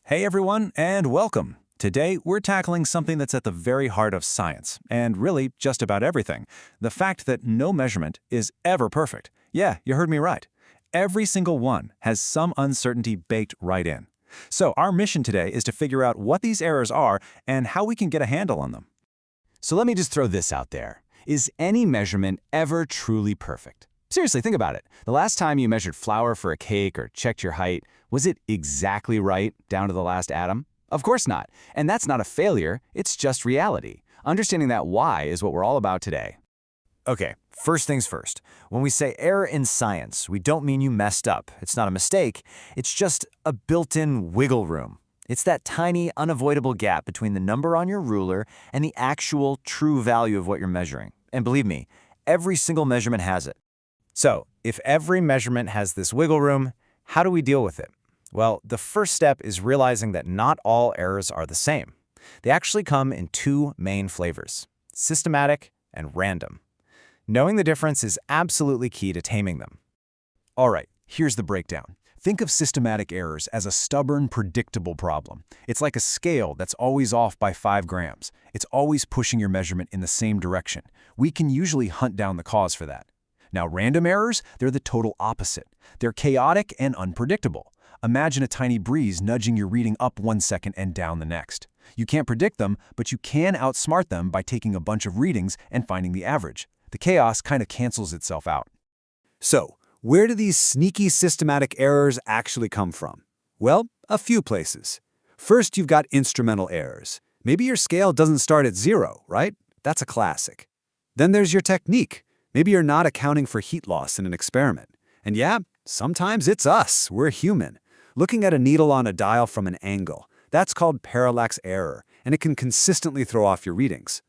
Hey everyone, and welcome. Today, we're tackling something that's at the very heart of science, and really just about everything. The fact that no measurement is ever perfect. Yeah, you heard me right. Every single one has some uncertainty baked right in. So our mission today is to figure out what these errors are and how we can get a handle on them. So let me just throw this out there. Is any measurement ever truly perfect? Seriously, think about it. The last time you measured flour for a cake or checked your height, was it exactly right down to the last atom? Of course not. And that's not a failure, it's just reality. Understanding that why is what we're all about today. Okay, first things first. When we say error in science, we don't mean you messed up. It's not a mistake. It's just a built-in wiggle room. It's that tiny, unavoidable gap between the number on your ruler and the actual, true value of what you're measuring. And believe me, every single measurement has it. So, if every measurement has this wiggle room, how do we deal with it? Well, the first step is realizing that not all errors are the same. They actually come in two main flavors: systematic and random. Knowing the difference is absolutely key to taming them. All right, here's the breakdown. Think of systematic errors as a stubborn, predictable problem. It's like a scale that's always off by 5 grams. It's always pushing your measurement in the same direction. We can usually hunt down the cause for that. Now, random errors, they're the total opposite. They're chaotic and unpredictable. Imagine a tiny breeze nudging your reading up 1 second and down the next. You can't predict them, but you can outsmart them by taking a bunch of readings and finding the average. The chaos kind of cancels itself out. So, where do these sneaky systematic errors actually come from? Well, a few places. First, you've got instrumental errors. Maybe your scale doesn't start at 0, right? That's a classic. Then there's your technique. Maybe you're not accounting for heat loss in an experiment. And yeah, sometimes it's us, we're human. Looking at a needle on a dial from an angle, that's called parallax error, and it can consistently throw off your readings.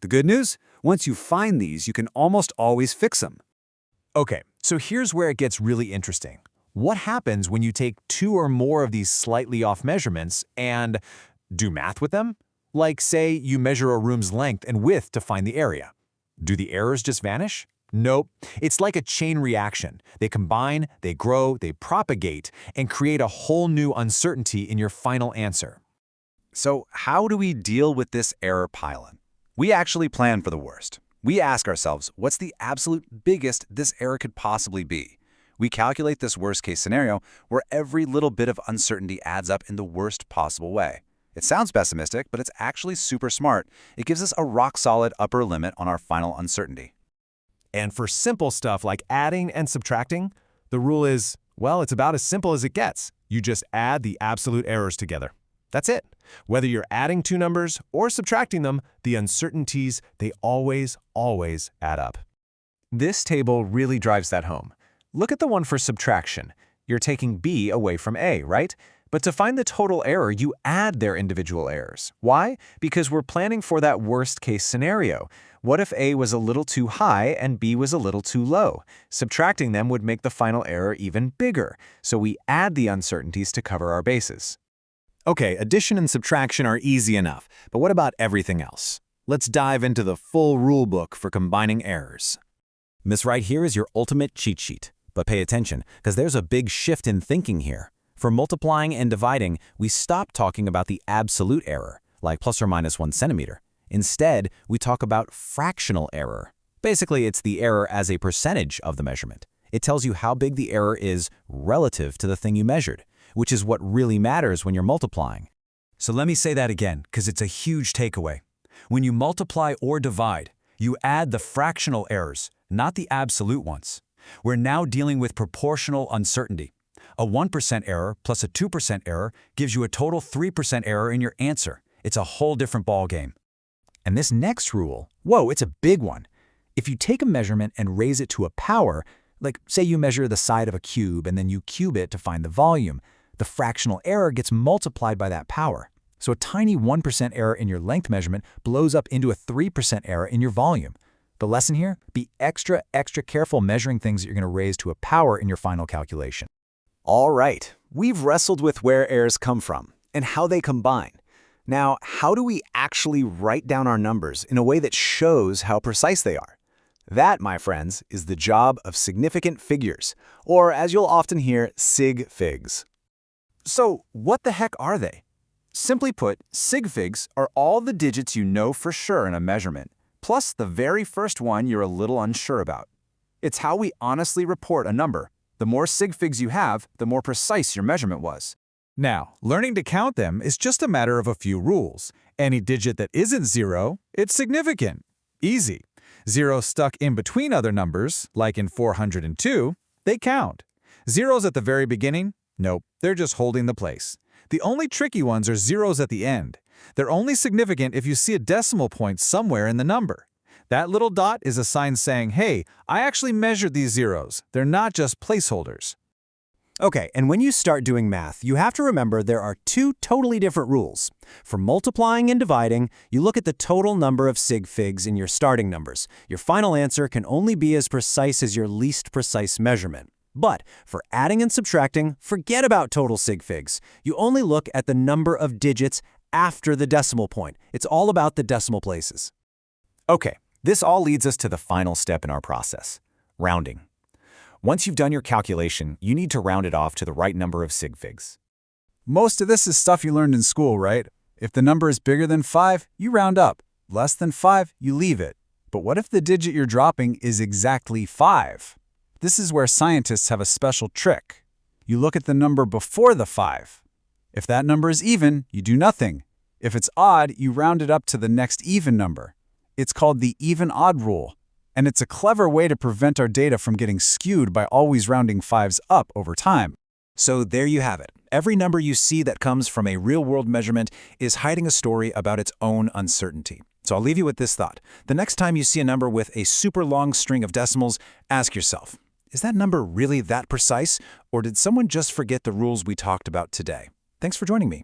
The good news? Once you find these, you can almost always fix them. Okay, so here's where it gets really interesting. What happens when you take 2 or more of these slightly off measurements and do math with them? Like, say, you measure a room's length and width to find the area. Do the errors just vanish? Nope. It's like a chain reaction. They combine, they grow, they propagate, and create a whole new uncertainty in your final answer. So how do we deal with this error pile-in? We actually plan for the worst. We ask ourselves, what's the absolute biggest this error could possibly be? We calculate this worst-case scenario where every little bit of uncertainty adds up in the worst possible way. It sounds pessimistic, but it's actually super smart. It gives us a rock-solid upper limit on our final uncertainty. And for simple stuff like adding and subtracting, the rule is, well, it's about as simple as it gets. You just add the absolute errors together. That's it. Whether you're adding 2 numbers or subtracting them, the uncertainties, they always add up. This table really drives that home. Look at the one for subtraction. You're taking B away from A, right? But to find the total error, you add their individual errors. Why? Because we're planning for that worst-case scenario. What if A was a little too high and B was a little too low? Subtracting them would make the final error even bigger, so we add the uncertainties to cover our bases. Okay, addition and subtraction are easy enough, but what about everything else? Let's dive into the full rule book for combining errors. This right here is your ultimate cheat sheet. But pay attention, because there's a big shift in thinking here. For multiplying and dividing, we stop talking about the absolute error, like plus or minus 1 centimeter. Instead, we talk about fractional error. Basically, it's the error as a percentage of the measurement. It tells you how big the error is relative to the thing you measured, which is what really matters when you're multiplying. So let me say that again, because it's a huge takeaway. When you multiply or divide, you add the fractional errors, not the absolute ones. We're now dealing with proportional uncertainty. A 1% error plus a 2% error gives you a total 3% error in your answer. It's a whole different ballgame. And this next rule, whoa, it's a big one. If you take a measurement and raise it to a power, like say you measure the side of a cube and then you cube it to find the volume, the fractional error gets multiplied by that power. So a tiny 1% error in your length measurement blows up into a 3% error in your volume. The lesson here? Be extra careful measuring things that you're going to raise to a power in your final calculation. All right, we've wrestled with where errors come from and how they combine. Now, how do we actually write down our numbers in a way that shows how precise they are? That, my friends, is the job of significant figures, or as you'll often hear, sig figs. So what the heck are they? Simply put, sig figs are all the digits you know for sure in a measurement, plus the very first one you're a little unsure about. It's how we honestly report a number. The more sig figs you have, the more precise your measurement was. Now, learning to count them is just a matter of a few rules. Any digit that isn't 0, it's significant. Easy. 0 stuck in between other numbers, like in 402, they count. Zeros at the very beginning? Nope, they're just holding the place. The only tricky ones are zeros at the end. They're only significant if you see a decimal point somewhere in the number. That little dot is a sign saying, hey, I actually measured these zeros. They're not just placeholders. Okay, and when you start doing math, you have to remember there are two totally different rules. For multiplying and dividing, you look at the total number of sig figs in your starting numbers. Your final answer can only be as precise as your least precise measurement. But for adding and subtracting, forget about total sig figs. You only look at the number of digits after the decimal point. It's all about the decimal places. Okay, this all leads us to the final step in our process, rounding. Once you've done your calculation, you need to round it off to the right number of sig figs. Most of this is stuff you learned in school, right? If the number is bigger than 5, you round up. Less than 5, you leave it. But what if the digit you're dropping is exactly 5? This is where scientists have a special trick. You look at the number before the 5. If that number is even, you do nothing. If it's odd, you round it up to the next even number. It's called the even-odd rule, and it's a clever way to prevent our data from getting skewed by always rounding 5s up over time. So there you have it. Every number you see that comes from a real-world measurement is hiding a story about its own uncertainty. So I'll leave you with this thought. The next time you see a number with a super long string of decimals, ask yourself, is that number really that precise, or did someone just forget the rules we talked about today? Thanks for joining me.